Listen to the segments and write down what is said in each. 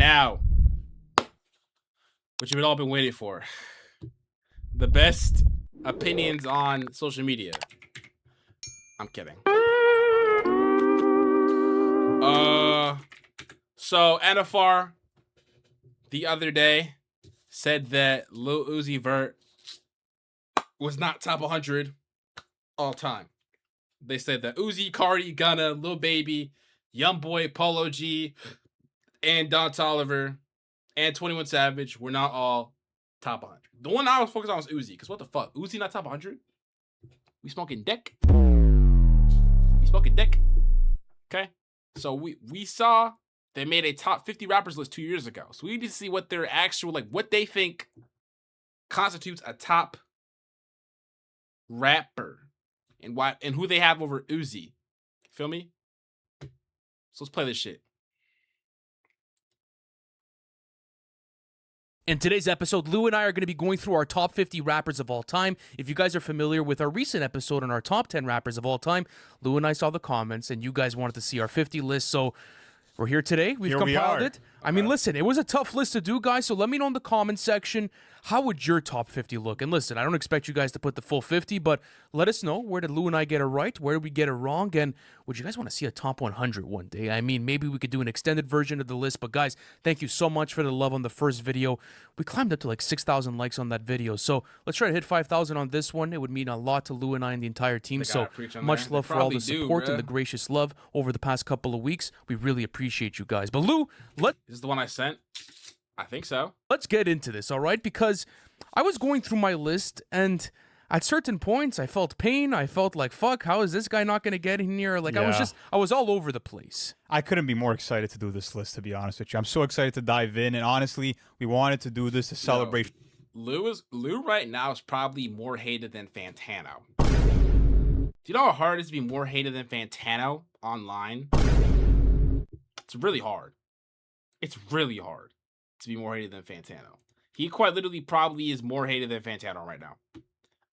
now, what you've all been waiting for. The best opinions on social media. I'm kidding. So NFR the other day said that Lil Uzi Vert was not top 100 all time. They said that Uzi, Cardi, Gunna, Lil Baby, Youngboy, Polo G, and Don Toliver, and 21 Savage were not all top 100. The one I was focused on was Uzi, because what the fuck? Uzi not top 100? We smoking dick? We smoking dick? Okay? So we saw they made a top 50 rappers list 2 years ago. So we need to see what their actual, like, what they think constitutes a top rapper and why and who they have over Uzi. Feel me? So let's play this shit. In today's episode, Lou and I are going to be going through our top 50 rappers of all time. If you guys are familiar with our recent episode on our top 10 rappers of all time, Lou and I saw the comments, and you guys wanted to see our 50 list, so we're here today. We've compiled it. I mean, listen, it was a tough list to do, guys, so let me know in the comment section, how would your top 50 look? And listen, I don't expect you guys to put the full 50, but let us know, where did Lou and I get it right? Where did we get it wrong? And would you guys want to see a top 100 one day? I mean, maybe we could do an extended version of the list, but guys, thank you so much for the love on the first video. We climbed up to like 6,000 likes on that video, so let's try to hit 5,000 on this one. It would mean a lot to Lou and I and the entire team, so much love for all the support and the gracious love over the past couple of weeks. We really appreciate you guys. But Lou, this is the one I sent. I think so. Let's get into this, all right? Because I was going through my list, and at certain points, I felt pain. I felt like, fuck, how is this guy not going to get in here? Like, I was all over the place. I couldn't be more excited to do this list, to be honest with you. I'm so excited to dive in, and honestly, we wanted to do this to celebrate. Lou right now is probably more hated than Fantano. Do you know how hard it is to be more hated than Fantano online? It's really hard. It's really hard to be more hated than Fantano. He quite literally probably is more hated than Fantano right now.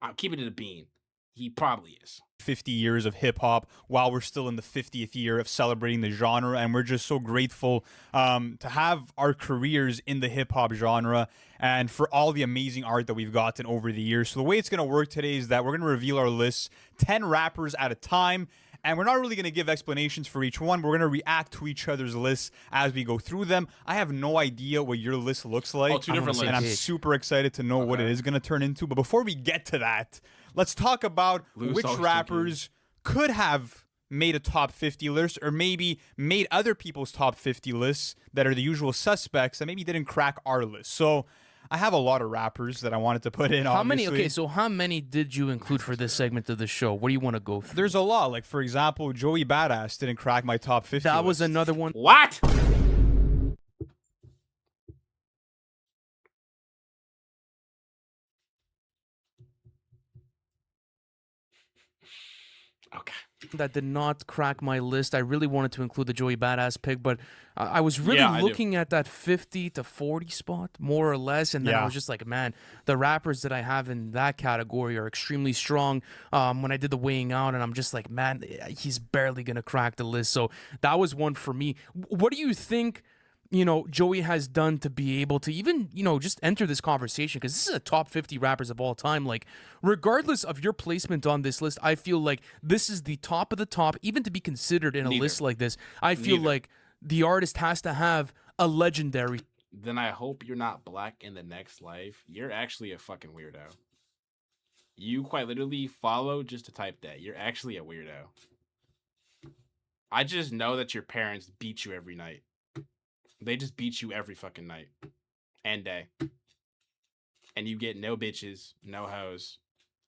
I'm keeping it a bean. He probably is. 50 years of hip-hop while we're still in the 50th year of celebrating the genre, and we're just so grateful to have our careers in the hip-hop genre and for all the amazing art that we've gotten over the years. So the way it's going to work today is that we're going to reveal our lists 10 rappers at a time, and we're not really going to give explanations for each one. We're going to react to each other's lists as we go through them. I have no idea what your list looks like. Oh, two different lists. And I'm super excited to know what it is going to turn into. But before we get to that, let's talk about which rappers could have made a top 50 list or maybe made other people's top 50 lists that are the usual suspects that maybe didn't crack our list. So I have a lot of rappers that I wanted to put in. How many? Okay, so how many did you include for this segment of the show? What do you want to go through? There's a lot. Like, for example, Joey Badass didn't crack my top 50 That list. was another one. What? Okay. That did not crack my list. I really wanted to include the Joey Badass pick, but I was really looking at that 50 to 40 spot, more or less, and then I was just like, man, the rappers that I have in that category are extremely strong. When I did the weighing out, and I'm just like, man, he's barely going to crack the list. So that was one for me. What do you think, you know, Joey has done to be able to even, you know, just enter this conversation? Because this is a top 50 rappers of all time. Like, regardless of your placement on this list, I feel like this is the top of the top, even to be considered in a list like this. I feel like the artist has to have a legendary. Then I hope you're not black in the next life. You're actually a fucking weirdo. You quite literally follow just to type that. You're actually a weirdo. I just know that your parents beat you every night. They just beat you every fucking night and day. And you get no bitches, no hoes,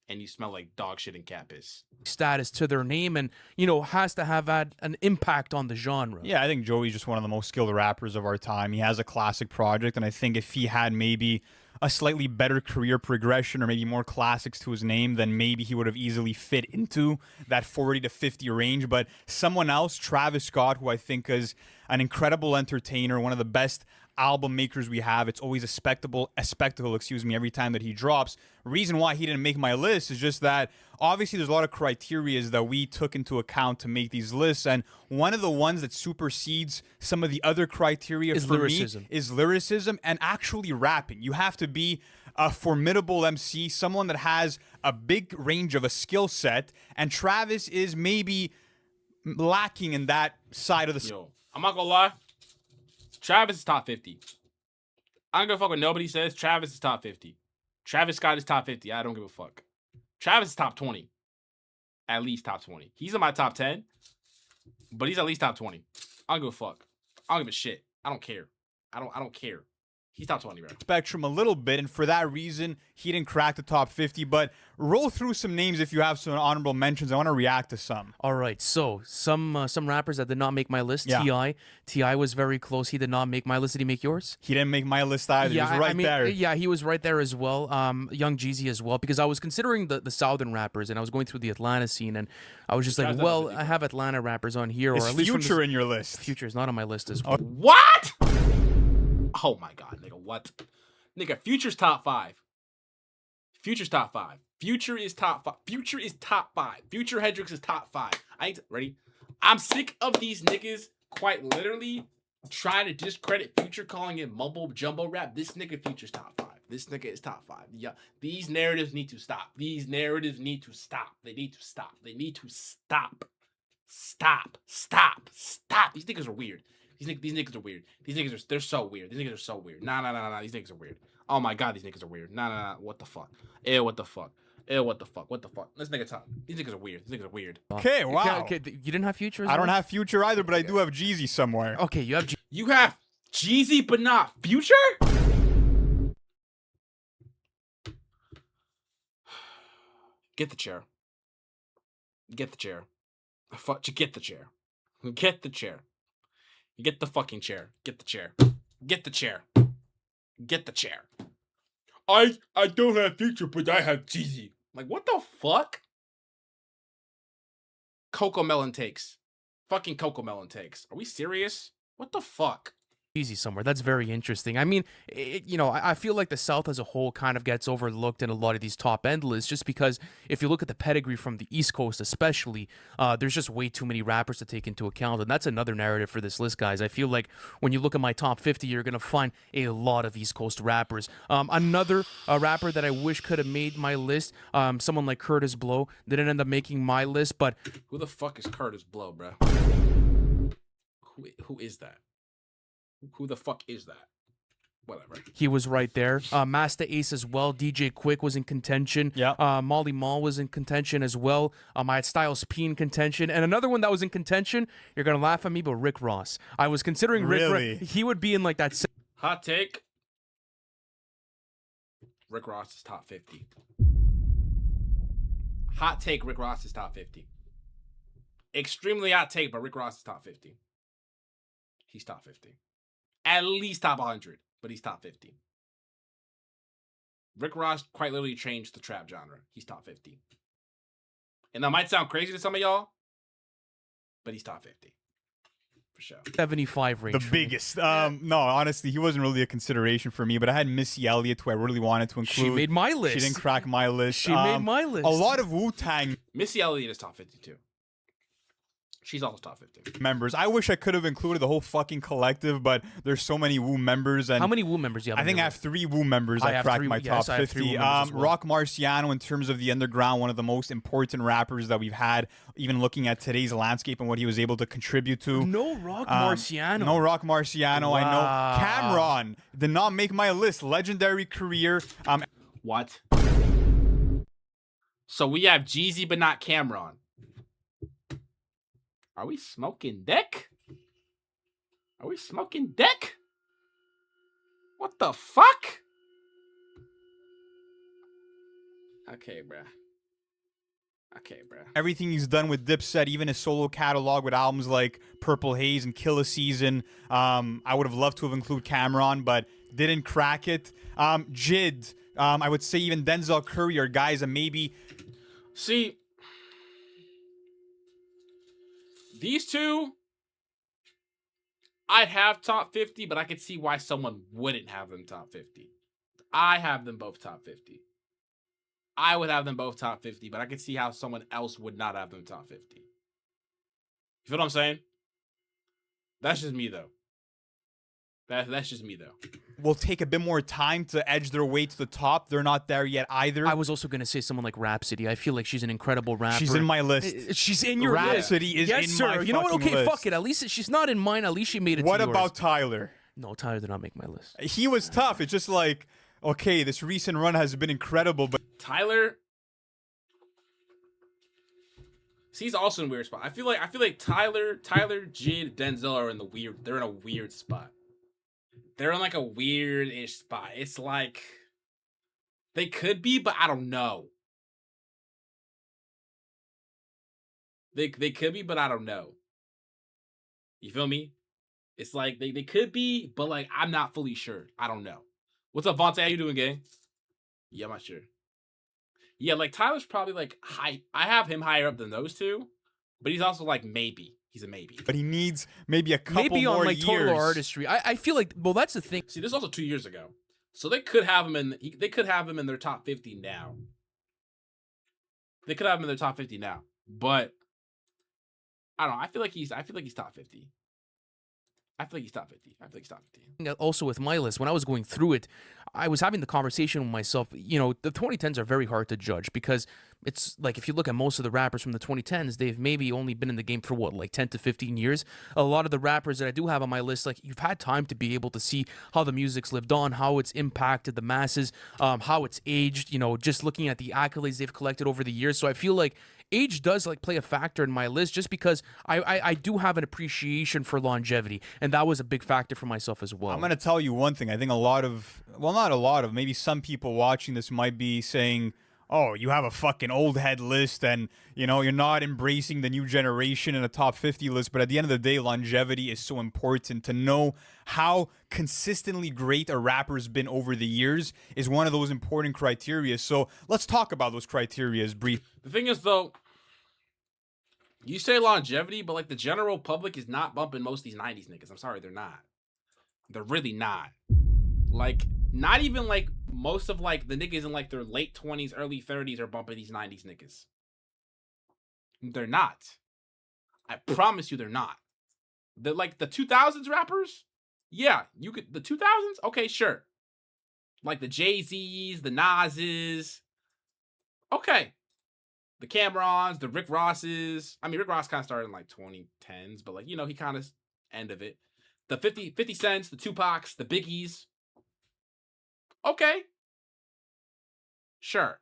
and you smell like dog shit and cat piss. Status to their name and, you know, has to have had an impact on the genre. Yeah, I think Joey's just one of the most skilled rappers of our time. He has a classic project, and I think if he had maybe a slightly better career progression or maybe more classics to his name, then maybe he would have easily fit into that 40 to 50 range. But someone else, Travis Scott, who I think is an incredible entertainer, one of the best album makers we have. It's always a spectacle, every time that he drops. Reason why he didn't make my list is just that obviously there's a lot of criterias that we took into account to make these lists, and one of the ones that supersedes some of the other criteria Is for lyricism. me is lyricism and actually rapping. You have to be a formidable MC, someone that has a big range of a skill set, and Travis is maybe lacking in that side of the Yo, I'm not gonna lie. Travis is top 50. I don't give a fuck what nobody says. Travis is top 50. Travis Scott is top 50. I don't give a fuck. Travis is top 20. At least top 20. He's in my top 10, but he's at least top 20. I don't give a fuck. I don't give a shit. I don't care. I don't care. He's top 20, bro. spectrum a little bit, and for that reason, he didn't crack the top 50. But roll through some names if you have some honorable mentions. I want to react to some. All right, so some rappers that did not make my list. Yeah. Ti was very close. He did not make my list. Did he make yours? He didn't make my list either. Yeah, he was right I mean, there. Yeah, he was right there as well. Young Jeezy as well, because I was considering the southern rappers, and I was going through the Atlanta scene, and I was just like, Shout out to well, Atlanta. I have Atlanta rappers on here, Is or at least from Future this- in your list? Future is not on my list as well. What? Oh my god, nigga, what? Nigga, Future's top 5. Future's top 5. Future is top 5. Future is top 5. Future Hendrix is top 5. Ready? I'm sick of these niggas quite literally trying to discredit Future, calling it mumble jumbo rap. This nigga Future's top 5. This nigga is top 5. Yeah, these narratives need to stop. These narratives need to stop. They need to stop. They need to stop. Stop. Stop. Stop. These niggas are weird. These niggas are weird. They're so weird. These niggas are so weird. Nah. These niggas are weird. Oh my god, these niggas are weird. Nah. What the fuck? Ew, what the fuck? Ew, what the fuck? What the fuck? This nigga talk. These niggas are weird. These niggas are weird. Okay, wow. Okay, you didn't have Future as I well? don't have Future either, but I do have Jeezy somewhere. Okay, you have You have Jeezy, but not Future? Get the chair. Get the chair. Fuck, get the chair. Get the chair. Get the fucking chair. Get the chair. Get the chair. Get the chair. I don't have Future, but I have Jeezy. Like, what the fuck? Cocoa Melon takes. Fucking Cocoa Melon takes. Are we serious? What the fuck? Jeezy somewhere. That's very interesting. I mean, I feel like the South as a whole kind of gets overlooked in a lot of these top end lists just because if you look at the pedigree from the East Coast especially, there's just way too many rappers to take into account. And that's another narrative for this list, guys. I feel like when you look at my top 50, you're going to find a lot of East Coast rappers. Another rapper that I wish could have made my list, someone like Curtis Blow, didn't end up making my list, but... Who the fuck is Curtis Blow, bro? Who is that? Who the fuck is that? Whatever. He was right there. Master Ace as well. DJ Quick was in contention. Yeah. Molly Mall was in contention as well. I had Styles P in contention. And another one that was in contention, you're going to laugh at me, but Rick Ross. I was considering Really? He would be in like that. Hot take. Rick Ross is top 50. Hot take, Rick Ross is top 50. Extremely hot take, but Rick Ross is top 50. He's top 50. At least top 100, but he's top 50. Rick Ross quite literally changed the trap genre. He's top 50. And that might sound crazy to some of y'all, but he's top 50. For sure. 75 range. The for me. biggest. No, honestly, he wasn't really a consideration for me, but I had Missy Elliott, who I really wanted to include. She made my list. She didn't crack my list. She made my list. A lot of Wu-Tang Missy Elliott is top 52. She's also top 50. members. I wish I could have included the whole fucking collective, but there's so many Wu members. And How many Wu members do you have? I on think your I have list? 3 Wu members I that have cracked 3 my yes, top I have 3 Wu 50. members as well. Rock Marciano, in terms of the underground, one of the most important rappers that we've had, even looking at today's landscape and what he was able to contribute to. No Rock Marciano. No Rock Marciano. I know. Wow. Cameron did not make my list. Legendary career. What? So we have Jeezy, but not Cameron. Are we smoking dick? Are we smoking dick? What the fuck? Okay, bruh. Everything he's done with Dipset, even his solo catalog with albums like Purple Haze and Kill a Season. I would have loved to have included Cameron, but didn't crack it. Jid, I would say even Denzel Curry are guys that maybe... See, these two, I'd have top 50, but I could see why someone wouldn't have them top 50. I have them both top 50. I would have them both top 50, but I could see how someone else would not have them top 50. You feel what I'm saying? That's just me, though. That's just me, though. Will take a bit more time to edge their way to the top. They're not there yet either. I was also going to say someone like Rhapsody. I feel like she's an incredible rapper. She's in my list. She's in your list. Rhapsody is yes, in sir. my You know what? fucking Okay, list. fuck it. At least she's not in mine. At least she made it What to yours. about Tyler? No, Tyler did not make my list. He was tough. It's just like, okay, this recent run has been incredible, but Tyler. See, he's also in a weird spot. I feel like Tyler, Jid, Denzel are in the weird. They're in a weird spot. They're in like a weird-ish spot. It's like they could be, but I don't know. They could be, but I don't know. You feel me? It's like they could be, but like I'm not fully sure. I don't know. What's up, Vontae? How you doing, gang? Yeah, I'm not sure. Yeah, like Tyler's probably like high. I have him higher up than those two, but he's also like maybe. He's a maybe. he needs maybe a couple Maybe more on like years. Total Artistry. I feel like, well, that's the thing. See, this is also 2 years ago, so they could have him in. They could have him in their top 50 now. They could have him in their top 50 now, but I don't know. I feel like he's top 50. I feel like he's top 50. Also with my list, when I was going through it, I was having the conversation with myself. You know, the 2010s are very hard to judge because it's like if you look at most of the rappers from the 2010s, they've maybe only been in the game for what, like 10 to 15 years. A lot of the rappers that I do have on my list, like you've had time to be able to see how the music's lived on, how it's impacted the masses, how it's aged, you know, just looking at the accolades they've collected over the years. So I feel like age does like play a factor in my list just because I do have an appreciation for longevity, and that was a big factor for myself as well. I'm going to tell you one thing. I think maybe some people watching this might be saying, oh, you have a fucking old head list and, you know, you're not embracing the new generation in a top 50 list. But at the end of the day, longevity is so important. To know how consistently great a rapper's been over the years is one of those important criteria. So let's talk about those criteria brief. The thing is, though, you say longevity, but like the general public is not bumping most of these 90s niggas. I'm sorry, they're not. They're really not. Like, not even like most of like the niggas in like their late 20s, early 30s are bumping these 90s niggas. They're not. I promise you they're not. They're like the 2000s rappers. Yeah, you could. The 2000s? Okay, sure. Like the Jay-Z's, the Nas's. Okay. The Cam'rons, the Rick Rosses. I mean, Rick Ross kind of started in like 2010s, but like, you know, he kind of end of it. The 50 Cents, the Tupacs, the Biggies. Okay. Sure.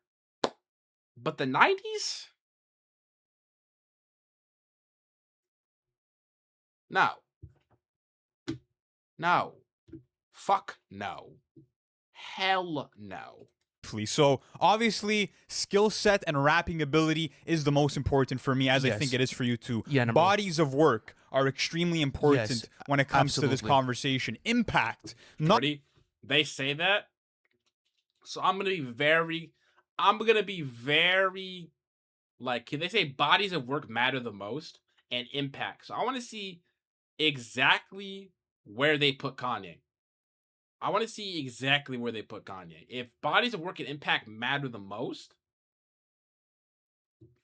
But the 90s? No. No. Fuck no. Hell no. So obviously, skill set and rapping ability is the most important for me, as I Yes. think it is for you too. Yeah, Bodies of work are extremely important Yes, when it comes to this absolutely. conversation. Impact. Not Ready? They say that. So I'm gonna be very like, they say bodies of work matter the most and impact. So I want to see exactly where they put Kanye. If bodies of work and impact matter the most,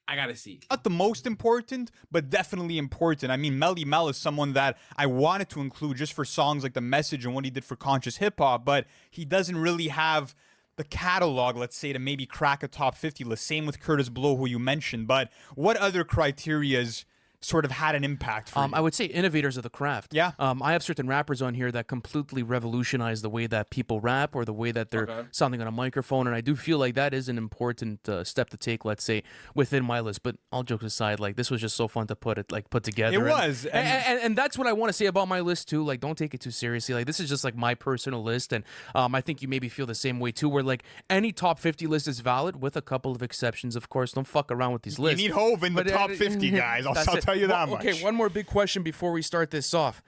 I gotta see. Not the most important, but definitely important. I mean, Melly Mel is someone that I wanted to include just for songs like The Message and what he did for conscious hip hop, but he doesn't really have the catalog, let's say, to maybe crack a top 50 list. Same with Curtis Blow, who you mentioned. But what other criterias sort of had an impact for you? I would say innovators of the craft. Yeah. I have certain rappers on here that completely revolutionize the way that people rap or the way that they're Okay. sounding on a microphone, and I do feel like that is an important step to take, let's say, within my list. But all jokes aside, like this was just so fun to put together. It And- was, and that's what I want to say about my list too. Like, don't take it too seriously. Like, this is just like my personal list, and I think you maybe feel the same way too. Where like any top 50 list is valid, with a couple of exceptions, of course. Don't fuck around with these you lists. need Hove in the But, top 50, guys. I'll That's it. tell you that Well, much. Okay, one more big question before we start this off.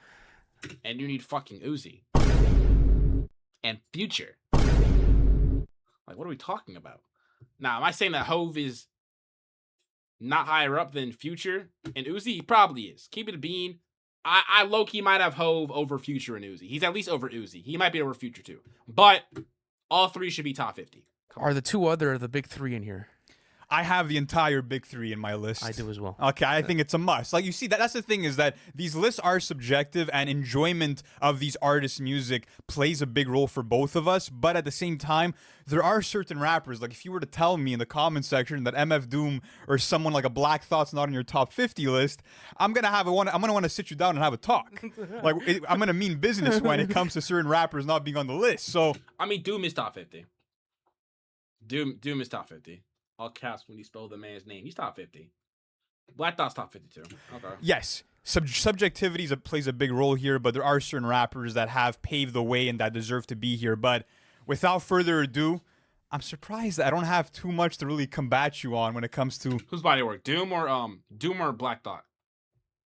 And you need fucking Uzi. And Future. Like, what are we talking about? Now, am I saying that Hove is not higher up than Future and Uzi? He probably is. Keep it a bean. I low-key might have Hove over Future and Uzi. He's at least over Uzi. He might be over Future too. But all three should be top 50. Are the two other the big three in here? I have the entire big three in my list. I do as well. Okay, I think it's a must. Like, you see, that's the thing, is that these lists are subjective, and enjoyment of these artists' music plays a big role for both of us. But at the same time, there are certain rappers, like if you were to tell me in the comment section that MF Doom or someone like a Black Thought's not on your top 50 list, I'm gonna want to sit you down and have a talk. I'm gonna mean business when it comes to certain rappers not being on the list. So I mean, Doom is top 50. Doom is top 50. All caps when you spell the man's name. He's top 50. Black Thought's top 52. Okay. yes, subjectivity plays a big role here, but there are certain rappers that have paved the way and that deserve to be here. But without further ado, I'm surprised that I don't have too much to really combat you on when it comes to Whose body work? Doom or Black Thought?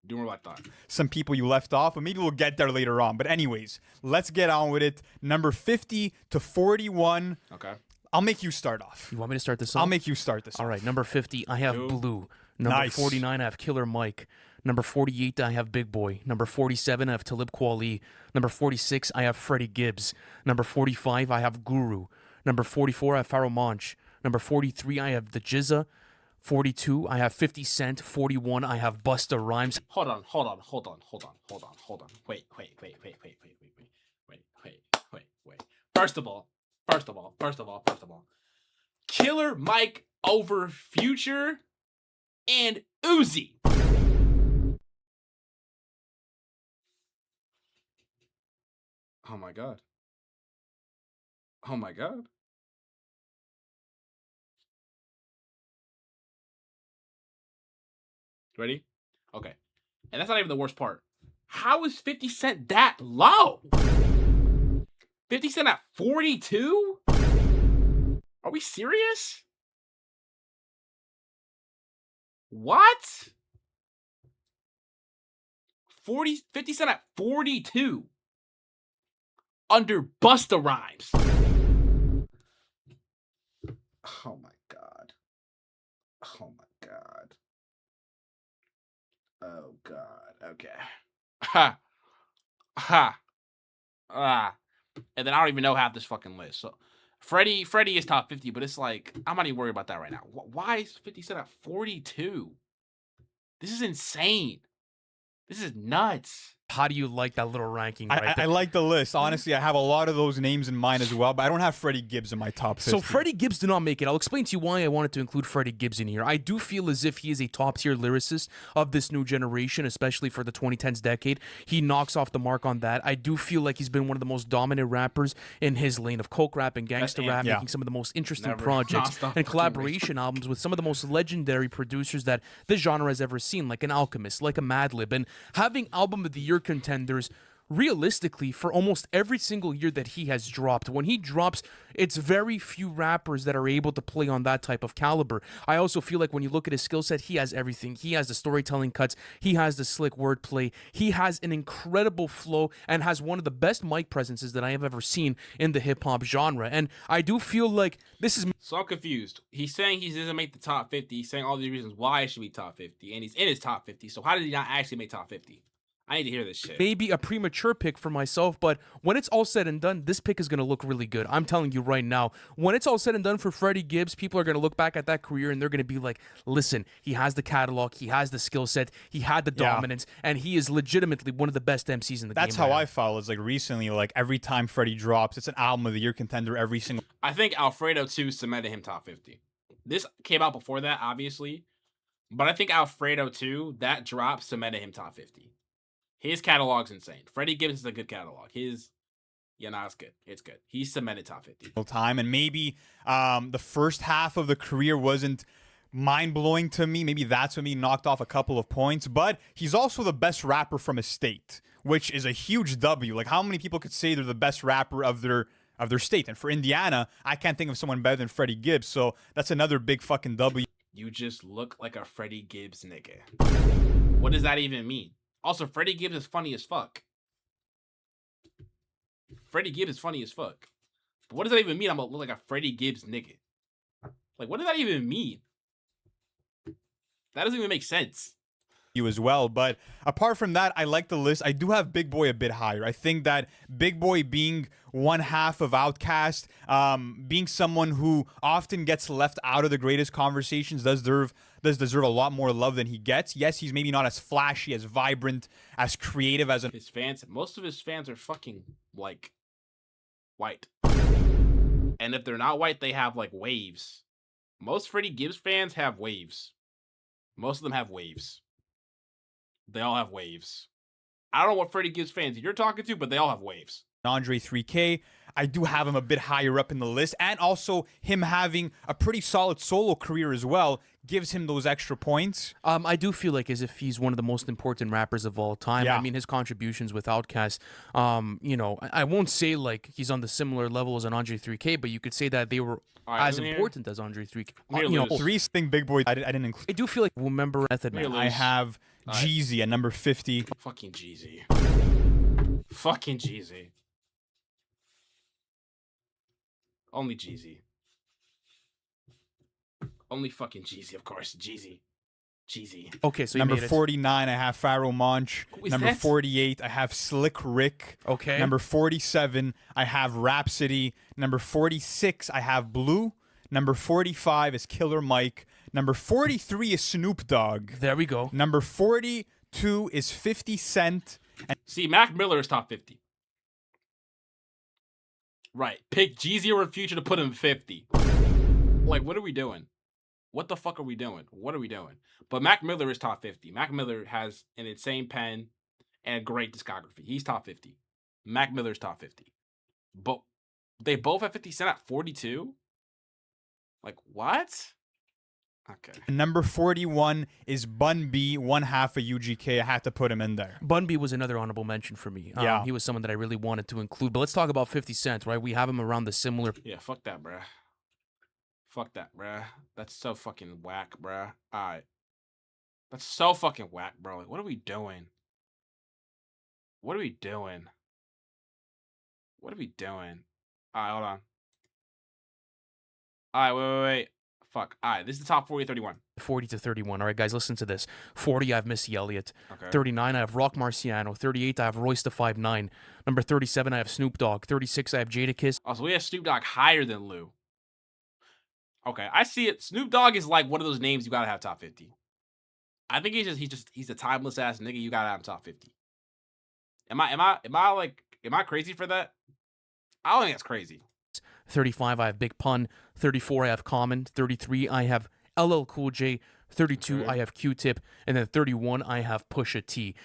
Doom or Black Thought? some people you left off, but maybe we'll get there later on. But anyways, let's get on with it. Number 50 to 41. Okay. I'll make you start off. You want me to start this off? I'll make you start this All off. right, number 50, I have Blue. Number Nice. 49, I have Killer Mike. Number 48, I have Big Boy. Number 47, I have Talib Kweli. Number 46, I have Freddie Gibbs. Number 45, I have Guru. Number 44, I have Pharoah Monch. Number 43, I have The Jizza. 42, I have 50 Cent. 41, I have Busta Rhymes. Hold on. Wait. First of all. Killer Mike over Future and Uzi. Oh my god. Ready? Okay. And that's not even the worst part. How is 50 Cent that low? 50 Cent at 42? Are we serious? What? 50 Cent at 42. Under Busta Rhymes. Oh my god. Oh god. Okay. Ha. And then I don't even know half this fucking list. So Freddie is top 50, but it's like, I'm not even worried about that right now. Why is 50 Cent at 42? This is insane. This is nuts. How do you like that little ranking right I there? like the list. Honestly, I have a lot of those names in mind as well, but I don't have Freddie Gibbs in my top 50. So Freddie Gibbs did not make it. I'll explain to you why I wanted to include Freddie Gibbs in here. I do feel as if he is a top-tier lyricist of this new generation, especially for the 2010s decade. He knocks off the mark on that. I do feel like he's been one of the most dominant rappers in his lane of coke rap and gangster rap, making some of the most interesting projects and collaboration albums with some of the most legendary producers that this genre has ever seen, like an Alchemist, like a Madlib, and having Album of the Year contenders realistically for almost every single year that he has dropped. When he drops, it's very few rappers that are able to play on that type of caliber. I also feel like when you look at his skill set, he has everything. He has the storytelling cuts, he has the slick wordplay, he has an incredible flow, and has one of the best mic presences that I have ever seen in the hip-hop genre. And I do feel like this is... So I'm confused. He's saying he doesn't make the top 50. He's saying all the reasons why it should be top 50, and he's in his top 50. So how did he not actually make top 50? I need to hear this shit. Maybe a premature pick for myself, but when it's all said and done, this pick is going to look really good. I'm telling you right now. When it's all said and done for Freddie Gibbs, people are going to look back at that career and they're going to be like, listen, he has the catalog, he has the skill set, he had the dominance, and he is legitimately one of the best MCs in the game. That's how I felt. It's like recently, like every time Freddie drops, it's an Album of the Year contender every single... I think Alfredo 2 cemented him top 50. This came out before that, obviously. But I think Alfredo 2, that drop cemented him top 50. His catalog's insane. Freddie Gibbs is a good catalog. It's good. It's good. He's cemented top 50. Time, and maybe the first half of the career wasn't mind-blowing to me. Maybe that's when he knocked off a couple of points. But he's also the best rapper from his state, which is a huge W. Like, how many people could say they're the best rapper of their state? And for Indiana, I can't think of someone better than Freddie Gibbs. So that's another big fucking W. You just look like a Freddie Gibbs nigga. What does that even mean? Also, Freddie Gibbs is funny as fuck. But what does that even mean? I'm gonna look like a Freddie Gibbs nigga. Like, what does that even mean? That doesn't even make sense. you as well. But apart from that, I like the list. I do have Big Boy a bit higher. I think that Big Boy being one half of Outkast, being someone who often gets left out of the greatest conversations, does deserve a lot more love than he gets. Yes, he's maybe not as flashy, as vibrant, as creative as his fans. Most of his fans are fucking like white, and if they're not white, they have like waves. Most Freddie Gibbs fans have waves. Most of them have waves. They all have waves. I don't know what Freddie Gibbs fans you're talking to, but they all have waves. Andre 3K. I do have him a bit higher up in the list, and also him having a pretty solid solo career as well gives him those extra points. I do feel like as if he's one of the most important rappers of all time. Yeah. I mean, his contributions with Outkast, you know, I won't say like he's on the similar level as an Andre 3K, but you could say that they were as important as Andre 3K. You know, Three's thing, Big Boy, I didn't include. I do feel like we'll remember Method Man. I have Jeezy at number 50. Fucking Jeezy. Fucking Jeezy. Only Jeezy. Only fucking Jeezy, of course. Jeezy. Okay, so number 49, I have Pharaoh Monch. Number 48, I have Slick Rick. Okay. Number 47, I have Rhapsody. Number 46, I have Blue. Number 45 is Killer Mike. Number 43 is Snoop Dogg. There we go. Number 42 is 50 Cent. And see, Mac Miller is top 50. Right. Pick Jeezy over Future to put him 50. Like, what are we doing? What the fuck are we doing? What are we doing? But Mac Miller is top 50. Mac Miller has an insane pen and a great discography. He's top 50. Mac Miller's top 50. But they both have 50 Cent at 42? Like, what? Okay. Number 41 is Bun B, one half of UGK. I had to put him in there. Bun B was another honorable mention for me. Yeah. He was someone that I really wanted to include. But let's talk about 50 Cent, right? We have him around the similar. Yeah, fuck that, bruh. Fuck that, bruh. That's so fucking whack, bruh. Alright. That's so fucking whack, bro. Like, what are we doing? What are we doing? What are we doing? Alright, hold on. Alright, wait. Fuck. Alright, this is the top 40 31. 40 to 31. All right, guys, listen to this. 40, I have Missy Elliott. Okay. 39, I have Rock Marciano. 38, I have Royce da 5'9". Number 37, I have Snoop Dogg. 36, I have Jadakiss. Also, we have Snoop Dogg higher than Lou. Okay, I see it. Snoop Dogg is like one of those names you gotta have top 50. I think he's a timeless ass nigga. You gotta have him top 50. Am I crazy for that? I don't think that's crazy. 35, I have Big Pun. 34, I have Common. 33, I have LL Cool J. 32, Okay. I have Q-Tip. And then 31, I have Pusha T.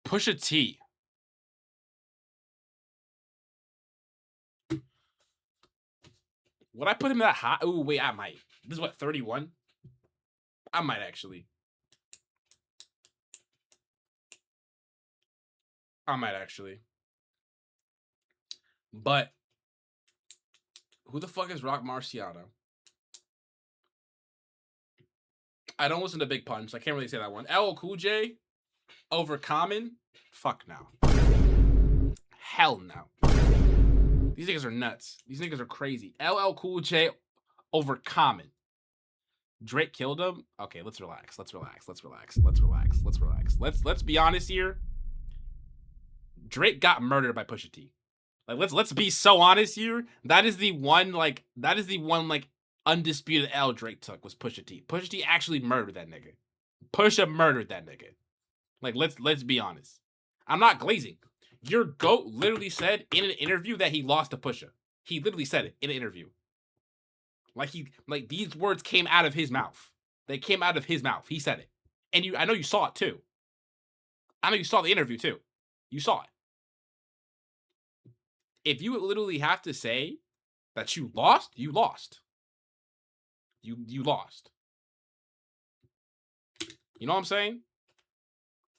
Pusha T. Would I put him that high? Ooh, wait, I might. This is what, 31? I might actually. But who the fuck is Rock Marciano? I don't listen to Big Pun, so I can't really say that one. LL Cool J over Common? Fuck no. Hell no. These niggas are nuts. These niggas are crazy. LL Cool J over Common. Drake killed him? Okay, let's relax. Let's be honest here. Drake got murdered by Pusha T. Like, let's be so honest here. That is the one undisputed L Drake took was Pusha T. Pusha T actually murdered that nigga. Pusha murdered that nigga. Like, let's be honest. I'm not glazing. Your GOAT literally said in an interview that he lost to Pusha. He literally said it in an interview. Like these words came out of his mouth. They came out of his mouth. He said it. And I know you saw it too. I know you saw the interview too. You saw it. If you literally have to say that you lost, you lost. You lost. You know what I'm saying?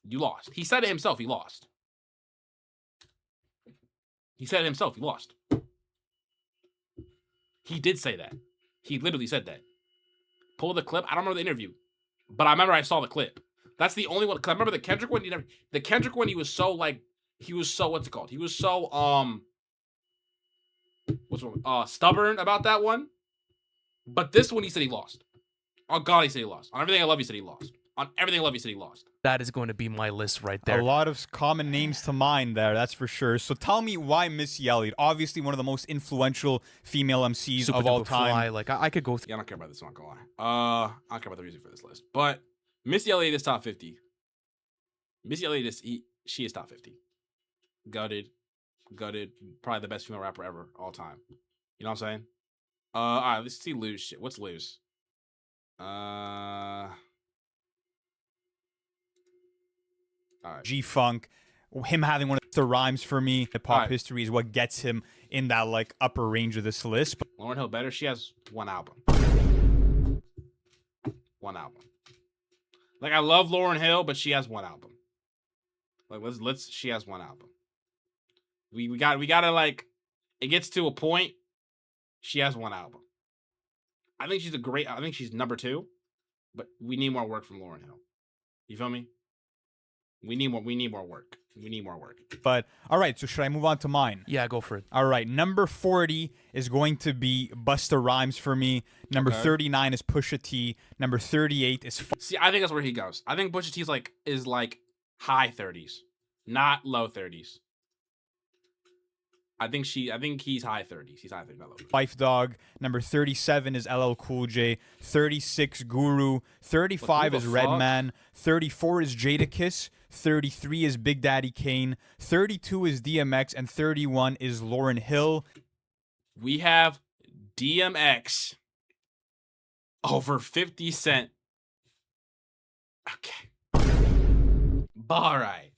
You lost. He said it himself, he lost. He said it himself, he lost. He did say that. He literally said that. Pull the clip. I don't remember the interview, but I remember I saw the clip. That's the only one. Cause I remember the Kendrick one. The Kendrick one. He was so what's it called? He was so stubborn about that one. But this one, he said he lost. On God, he said he lost. On everything I love, he said he lost. on everything Love You Said he lost. That is going to be my list right A there. lot of common names to mind there, that's for sure. So tell me why Missy Elliott, obviously one of the most influential female MCs Super of all Duper time. Fly. Like I could go through. Yeah, I don't care about this. I'm not gonna lie. I don't care about the music for this list. But Missy Elliott is top 50. Missy Elliott she is top 50. Gutted. Probably the best female rapper ever, all time. You know what I'm saying? All right, let's see Loose shit. What's Loose? All right. G-Funk, him having one of the rhymes for me, hip-hop Alright. history is what gets him in that like upper range of this list. But Lauryn Hill better. She has one album. One album. Like I love Lauryn Hill, but she has one album. Like let's she has one album. We gotta like it gets to a point. She has one album. I think she's number 2, but we need more work from Lauryn Hill. You feel me? We need more work. But all right, so should I move on to mine? Yeah, go for it. All right, number 40 is going to be Busta Rhymes for me. Number Okay. 39 is Pusha T. Number 38 is See, I think that's where he goes. I think Pusha T is like high 30s, not low 30s. I think he's high 30s. He's high 30s, not low 30s. Phife Dawg. Number 37 is LL Cool J. 36 Guru. 35 the is fuck? Redman. 34 is Jadakiss. 33 is Big Daddy Kane. 32 is DMX, and 31 is Lauryn Hill. We have DMX over 50 Cent. Okay. Bar right.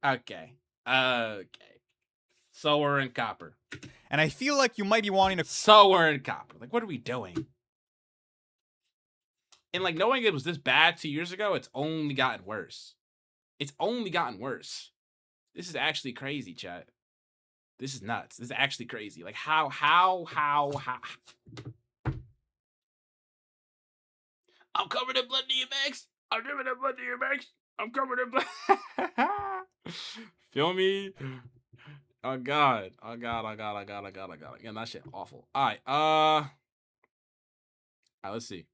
Okay. So we're in copper. And I feel like you might be wanting to So we're in copper. Like, what are we doing? And like knowing it was this bad 2 years ago, it's only gotten worse. This is actually crazy, chat. This is nuts. This is actually crazy. Like how? I'm covered in blood, DMX. I'm covered in blood, DMX. I'm covered in blood. Feel me? Oh God. Yeah, that shit awful. All right, let's see.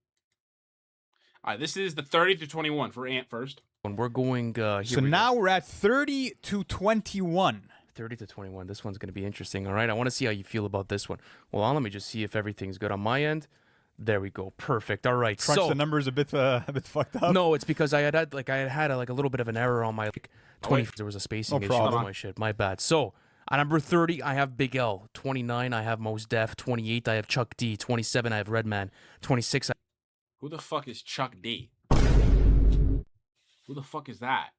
All right, this is the 30 through 21 for Ant first. When we're going here So we now go. we're at 30 to 21. 30 to 21. This one's going to be interesting. All right. I want to see how you feel about this one. Well, let me just see if everything's good on my end. There we go. Perfect. All right. Crunch so the numbers a bit fucked up. no, it's because I had a little bit of an error on my 20. There was a spacing issue problem. with my shit. My bad. So at number 30, I have Big L. 29, I have Mos Def. 28, I have Chuck D. 27, I have Redman. 26, Who the fuck is Chuck D? Who the fuck is that?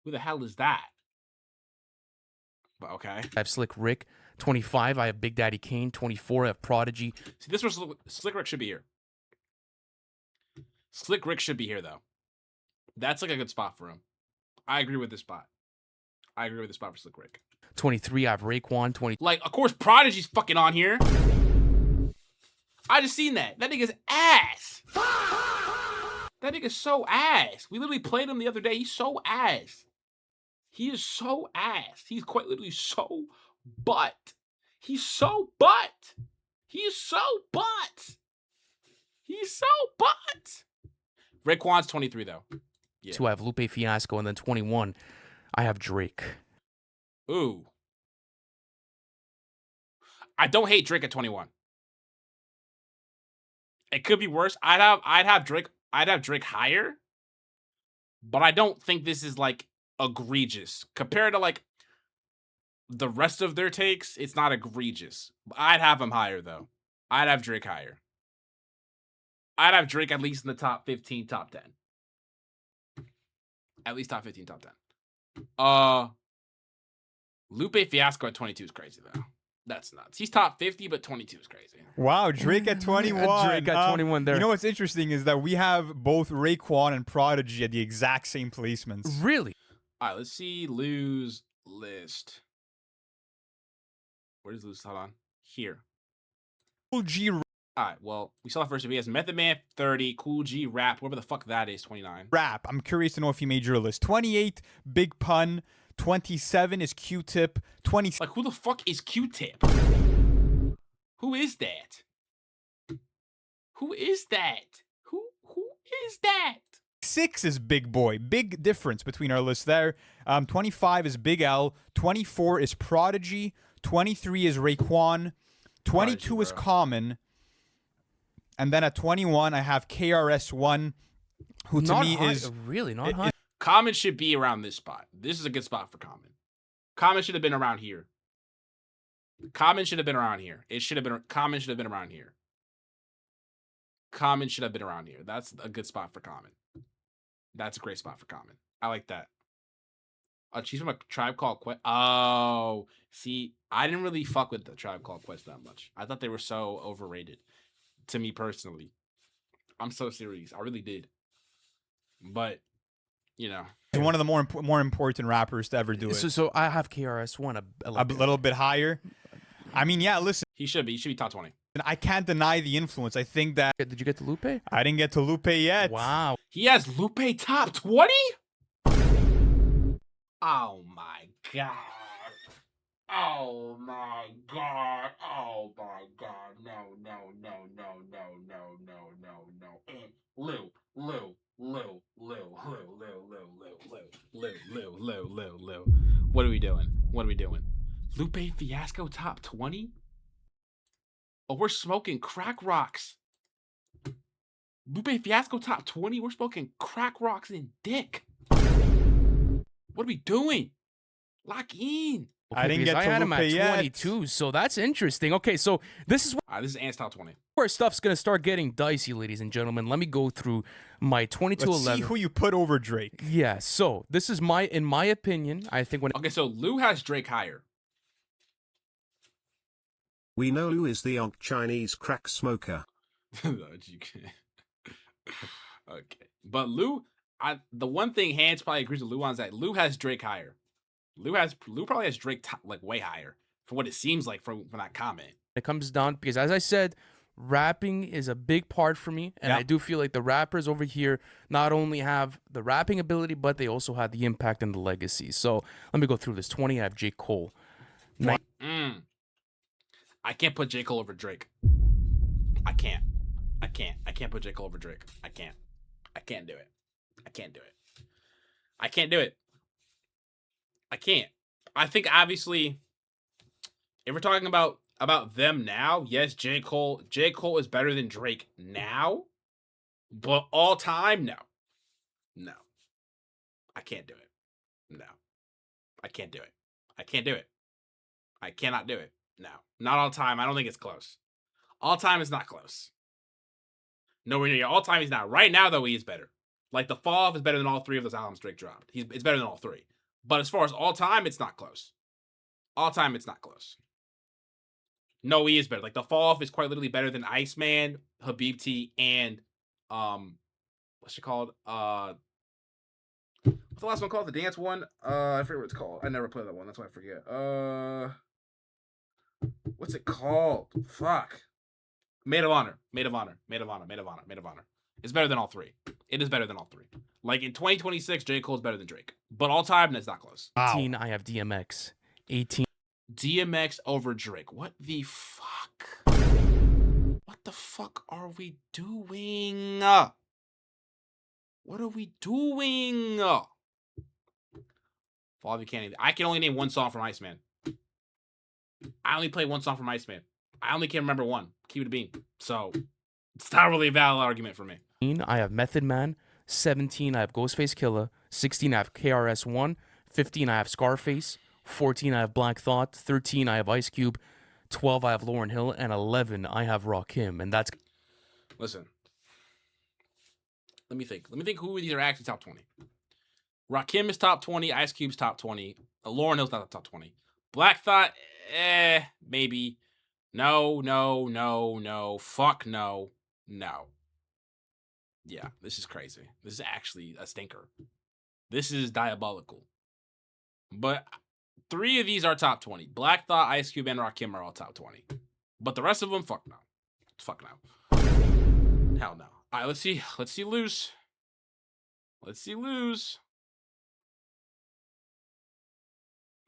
Who the hell is that? But okay. I have Slick Rick. 25, I have Big Daddy Kane. 24, I have Prodigy. See, this was Slick Rick should be here. Slick Rick should be here though. That's like a good spot for him. I agree with this spot. For Slick Rick. 23, I have Raekwon. 20. Like, of course, Prodigy's fucking on here. I just seen that. That nigga's ass. That nigga's so ass. We literally played him the other day. He's so ass. He is so ass. He's quite literally so butt. He's so butt. He's so butt. He's so butt. Raekwon's 23 though. Yeah. 2, I have Lupe Fiasco. And then 21, I have Drake. Ooh. I don't hate Drake at 21. It could be worse. I'd have Drake higher. But I don't think this is like egregious. Compared to like the rest of their takes, it's not egregious. I'd have him higher though. I'd have Drake higher. I'd have Drake at least in the top 15, top 10. At least top 15, top 10. Lupe Fiasco at 22 is crazy though. That's nuts. He's top 50, but 22 is crazy. Wow, Drake at 21. Drake at 21 there. You know what's interesting is that we have both Raekwon and Prodigy at the exact same placements. Really? All right, let's see Lou's list. Where does Lou? Hold on. Here. Cool G All right, well, we saw that first. He has Method Man 30, Cool G Rap, whatever the fuck that is, 29. Rap. I'm curious to know if he made your list. 28, Big Pun. 27 is Q-Tip. 26. Like, who the fuck is Q-Tip? Who is that? Who is that? Who is that? 6 is Big Boy. Big difference between our list there. 25 is Big L. 24 is Prodigy. 23 is Raekwon. 22 Prodigy, is bro. Common. And then at 21, I have KRS-One, who to Not me high, is... really not high. Common should be around this spot. This is a good spot for Common. Common should have been around here. Common should have been around here. Common should have been around here. Common should have been around here. That's a good spot for Common. That's a great spot for Common. I like that. She's from a Tribe Called Quest. Oh, see, I didn't really fuck with the Tribe Called Quest that much. I thought they were so overrated. To me personally, I'm so serious. I really did. But you know, one of the more important rappers to ever do it. So I have KRS-One a little bit higher. I mean, yeah, listen. he should be top 20. I can't deny the influence. I think that... Did you get to Lupe? I didn't get to Lupe yet. Wow. He has Lupe top 20? Oh my god. Oh my god. Oh my god. No. And Lou. What are we doing? Lupe Fiasco top 20? Oh, we're smoking crack rocks. Lupe Fiasco top 20? We're smoking crack rocks and dick. What are we doing? Lock in. Okay, I didn't get I to had him Lupe at yet. 22, so that's interesting. Okay, so this is All right, this is Ant's top 20. where stuff's gonna start getting dicey, ladies and gentlemen. Let me go through my 22, Let's 11. see who you put over Drake. Yeah, so this is in my opinion, I think when Okay, so Lou has Drake higher. We know Lou is the Chinese crack smoker. Okay. But Lou, the one thing Hans probably agrees with Lou on is that Lou has Drake higher. Lou probably has Drake like way higher for what it seems like from that comment. it comes down, because as I said, rapping is a big part for me, and Yeah. I do feel like the rappers over here not only have the rapping ability, but they also have the impact and the legacy. So let me go through this. 20, I have J. Cole. I can't put J. Cole over Drake. I can't put J. Cole over Drake. I can't do it. I can't. I think obviously, if we're talking about them now, yes, J. Cole is better than Drake now, but all time, no. I can't do it. No. I can't do it. I cannot do it. No. Not all time. I don't think it's close. All time is not close. Nowhere near. All time he's not. Right now, though, he is better. Like, The Fall Off is better than all three of those albums Drake dropped. It's better than all three. But as far as all time, it's not close. All time, it's not close. No, he is better. Like, The Fall Off is quite literally better than Iceman, Habibti, and what's it called? What's the last one called? The dance one? I forget what it's called. I never played that one. That's why I forget. What's it called? Fuck. Maid of Honor. It's better than all three. It is better than all three. Like, in 2026, J. Cole's better than Drake. But all time, that's not close. 18, I have DMX. 18. DMX over Drake. What the fuck? What the fuck are we doing? What are we doing? Fall of Candy. I can only name one song from Iceman. I only played one song from Iceman. I only can remember one. Keep it a bean. So, it's not really a valid argument for me. I have Method Man. 17, I have Ghostface Killer. 16, I have KRS-One. 15, I have Scarface. 14, I have Black Thought. 13, I have Ice Cube. 12, I have Lauryn Hill. And 11, I have Rakim. And that's... Listen. Let me think who these are actually top 20. Rakim is top 20. Ice Cube's top 20. Lauryn Hill's not the top 20. Black Thought, maybe. No. Fuck no. Yeah, this is crazy. This is actually a stinker. This is diabolical. But 3 of these are top 20. Black Thought, Ice Cube, and Rakim are all top 20. But the rest of them, fuck no. Hell no. All right, let's see Lose.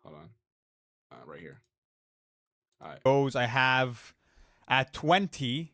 Hold on. Right here. All right. Those I have at 20,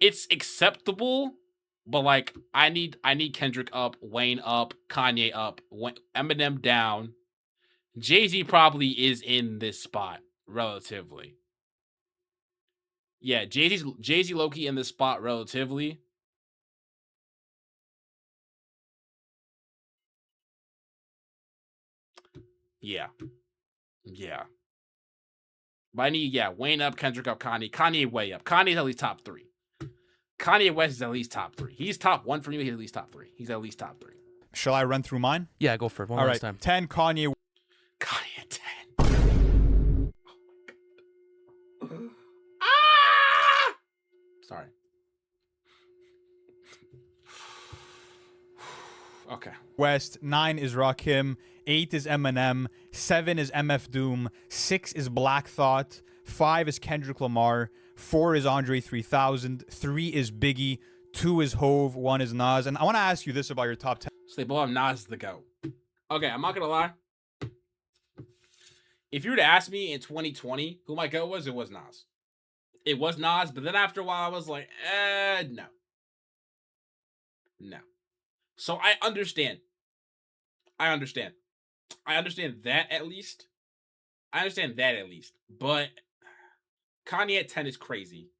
it's acceptable, but like I need Kendrick up, Wayne up, Kanye up, Eminem down. Jay-Z probably is in this spot relatively. Yeah, Jay-Z low-key in this spot relatively. Yeah. But I need, Wayne up, Kendrick up, Kanye way up. Kanye's at least top 3. Kanye West is at least top 3. He's top 1 for me. He's at least top 3. He's at least top 3. Shall I run through mine? Yeah, go for it. One All last right, time. 10, Kanye. Kanye at 10. Ah! Sorry. Okay. West. 9 is Rakim. 8 is Eminem. 7 is MF Doom. 6 is Black Thought. 5 is Kendrick Lamar. 4 is Andre 3000. 3 is Biggie. 2 is Hove. 1 is Nas. And I want to ask you this about your top 10. So they both have Nas as the GOAT. Okay, I'm not gonna lie. If you were to ask me in 2020 who my GOAT was, it was Nas. It was Nas, but then after a while I was like, no. So I understand that at least. But Kanye at 10 is crazy.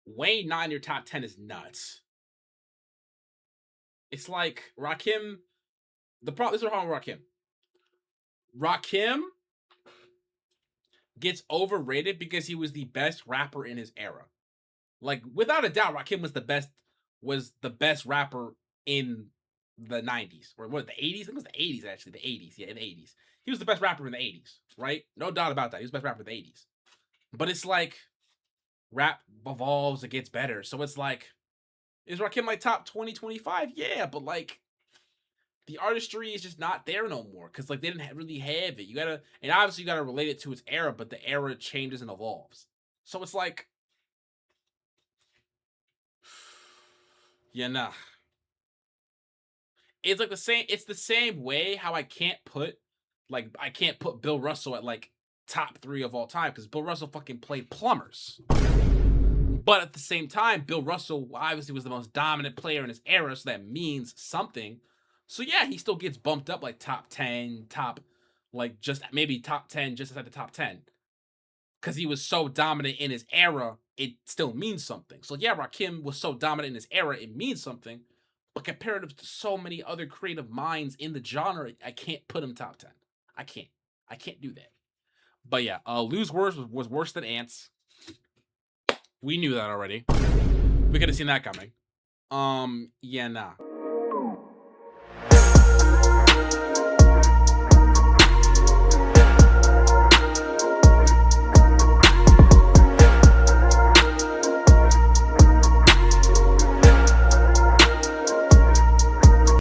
Wayne 9 in your top 10 is nuts. It's like Rakim. This is the problem with Rakim. Rakim gets overrated because he was the best rapper in his era. Like, without a doubt, Rakim was the best rapper in the 90s. Or what, the 80s? I think it was the 80s, actually. The 80s. Yeah, in the 80s. He was the best rapper in the 80s, right? No doubt about that. He was the best rapper in the 80s. But it's like, rap evolves, it gets better. So it's like, is Rakim like top 20, 25? Yeah, but like, the artistry is just not there no more. Because like, they didn't really have it. And obviously you gotta relate it to its era, but the era changes and evolves. So it's like, yeah, nah. It's like it's the same way how I can't put Bill Russell at like top 3 of all time because Bill Russell fucking played plumbers. But at the same time, Bill Russell obviously was the most dominant player in his era, so that means something. So yeah, he still gets bumped up like top 10, maybe top 10, just outside the top 10. Because he was so dominant in his era, it still means something. So yeah, Rakim was so dominant in his era, it means something. But comparative to so many other creative minds in the genre, I can't put him top 10. I can't do that. But yeah, Lose Words was worse than Ants. We knew that already. We could have seen that coming. Yeah, nah.